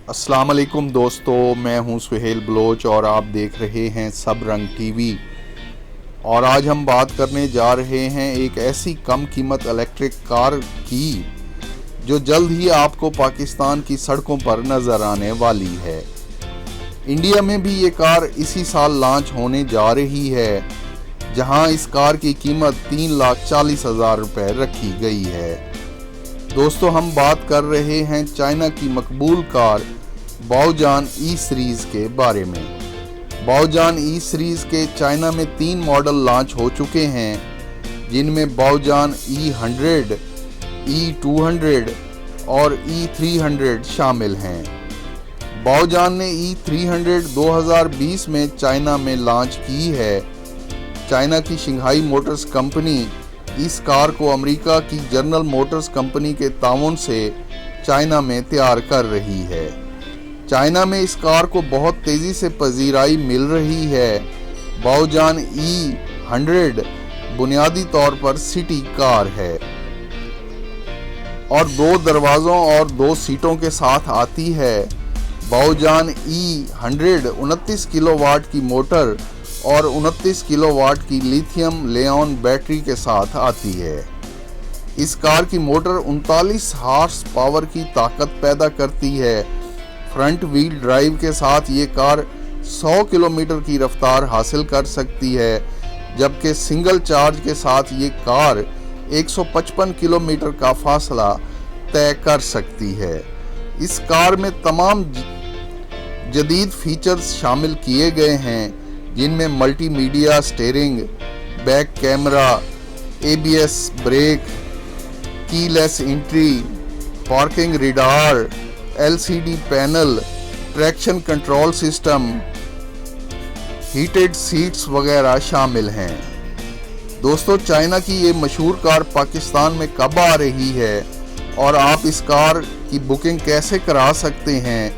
السلام علیکم دوستو، میں ہوں سہیل بلوچ اور آپ دیکھ رہے ہیں سب رنگ ٹی وی۔ اور آج ہم بات کرنے جا رہے ہیں ایک ایسی کم قیمت الیکٹرک کار کی جو جلد ہی آپ کو پاکستان کی سڑکوں پر نظر آنے والی ہے۔ انڈیا میں بھی یہ کار اسی سال لانچ ہونے جا رہی ہے، جہاں اس کار کی قیمت 3,40,000 روپے رکھی گئی ہے۔ دوستو، ہم بات کر رہے ہیں چائنا کی مقبول کار باؤجان ای سیریز کے بارے میں۔ باؤجان ای سیریز کے چائنا میں 3 ماڈل لانچ ہو چکے ہیں، جن میں باؤجان E100، E200 اور E300 شامل ہیں۔ باؤجان نے E300 2020 میں چائنا میں لانچ کی ہے۔ چائنا کی شنگھائی موٹرز کمپنی اس کار کو امریکہ کی جنرل موٹرز کمپنی کے تعاون سے چائنا میں تیار کر رہی ہے۔ چائنا میں اس کار کو بہت تیزی سے پذیرائی مل رہی ہے۔ باؤجان E100 بنیادی طور پر سٹی کار ہے اور 2 دروازوں اور 2 سیٹوں کے ساتھ آتی ہے۔ باؤجان E100 29 کلو واٹ کی موٹر اور 29 کلو واٹ کی لیتھیم لیون بیٹری کے ساتھ آتی ہے۔ اس کار کی موٹر 39 ہارس پاور کی طاقت پیدا کرتی ہے۔ فرنٹ ویل ڈرائیو کے ساتھ یہ کار 100 کلومیٹر کی رفتار حاصل کر سکتی ہے، جبکہ سنگل چارج کے ساتھ یہ کار 155 کلومیٹر کا فاصلہ طے کر سکتی ہے۔ اس کار میں تمام جدید فیچرز شامل کیے گئے ہیں، جن میں multimedia steering, back camera, ABS brake, keyless entry, parking radar, LCD panel, traction control system, heated seats وغیرہ شامل ہیں۔ دوستو، چائنا کی یہ مشہور کار پاکستان میں کب آ رہی ہے اور آپ اس کار کی بکنگ کیسے کرا سکتے ہیں،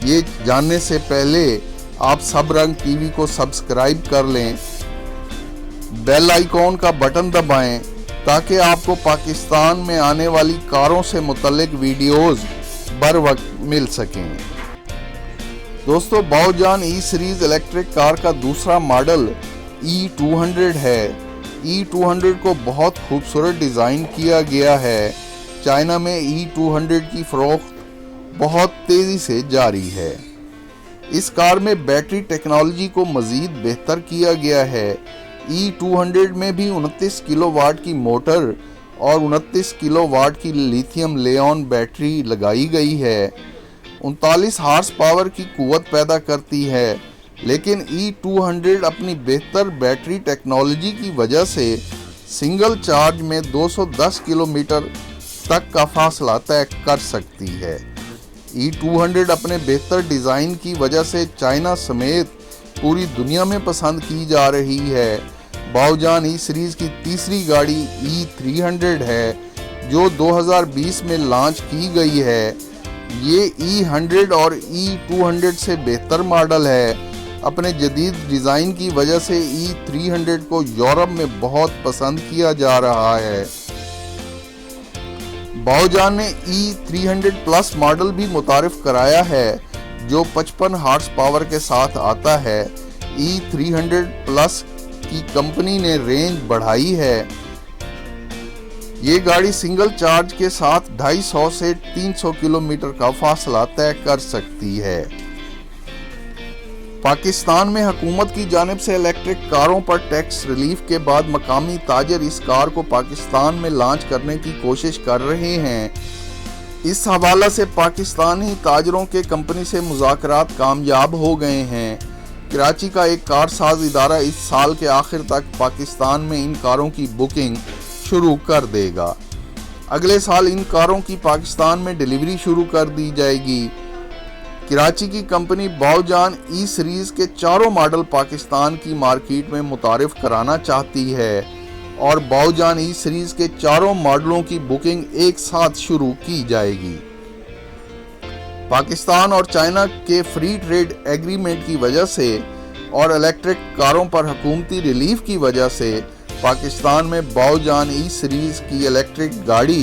یہ جاننے سے پہلے آپ سب رنگ ٹی وی کو سبسکرائب کر لیں، بیل آئیکن کا بٹن دبائیں تاکہ آپ کو پاکستان میں آنے والی کاروں سے متعلق ویڈیوز بر وقت مل سکیں۔ دوستو، باؤجان ای سیریز الیکٹرک کار کا دوسرا ماڈل E200 ہے۔ E200 کو بہت خوبصورت ڈیزائن کیا گیا ہے۔ چائنا میں E200 کی فروخت بہت تیزی سے جاری ہے۔ اس کار میں بیٹری ٹیکنالوجی کو مزید بہتر کیا گیا ہے۔ E200 میں بھی 29 کلو واٹ کی موٹر اور 29 کلو واٹ کی لیتھیم لیون بیٹری لگائی گئی ہے۔ 39 ہارس پاور کی قوت پیدا کرتی ہے، لیکن E200 اپنی بہتر بیٹری ٹیکنالوجی کی وجہ سے سنگل چارج میں 210 کلومیٹر تک کا فاصلہ طے کر سکتی ہے۔ E200 اپنے بہتر ڈیزائن کی وجہ سے چائنا سمیت پوری دنیا میں پسند کی جا رہی ہے۔ باؤجان ای سیریز کی تیسری گاڑی E300 ہے، جو 2020 میں لانچ کی گئی ہے۔ یہ E100 اور E200 سے بہتر ماڈل ہے۔ اپنے جدید ڈیزائن کی وجہ سے E300 کو یورپ میں بہت پسند کیا جا رہا ہے۔ باؤجان نے E300 پلس ماڈل بھی متعارف کرایا ہے، جو 55 ہارس پاور کے ساتھ آتا ہے۔ E300 پلس کی کمپنی نے رینج بڑھائی ہے۔ یہ گاڑی سنگل چارج کے ساتھ 250 سے 300 کلومیٹر کا فاصلہ طے کر سکتی ہے۔ پاکستان میں حکومت کی جانب سے الیکٹرک کاروں پر ٹیکس ریلیف کے بعد مقامی تاجر اس کار کو پاکستان میں لانچ کرنے کی کوشش کر رہے ہیں۔ اس حوالے سے پاکستانی تاجروں کے کمپنی سے مذاکرات کامیاب ہو گئے ہیں۔ کراچی کا ایک کار ساز ادارہ اس سال کے آخر تک پاکستان میں ان کاروں کی بکنگ شروع کر دے گا۔ اگلے سال ان کاروں کی پاکستان میں ڈیلیوری شروع کر دی جائے گی۔ کراچی کی کمپنی باؤجان ای سیریز کے چاروں ماڈل پاکستان کی مارکیٹ میں متعارف کرانا چاہتی ہے اور باؤجان ای سیریز کے چاروں ماڈلوں کی بکنگ ایک ساتھ شروع کی جائے گی۔ پاکستان اور چائنا کے فری ٹریڈ ایگریمنٹ کی وجہ سے اور الیکٹرک کاروں پر حکومتی ریلیف کی وجہ سے پاکستان میں باؤجان ای سیریز کی الیکٹرک گاڑی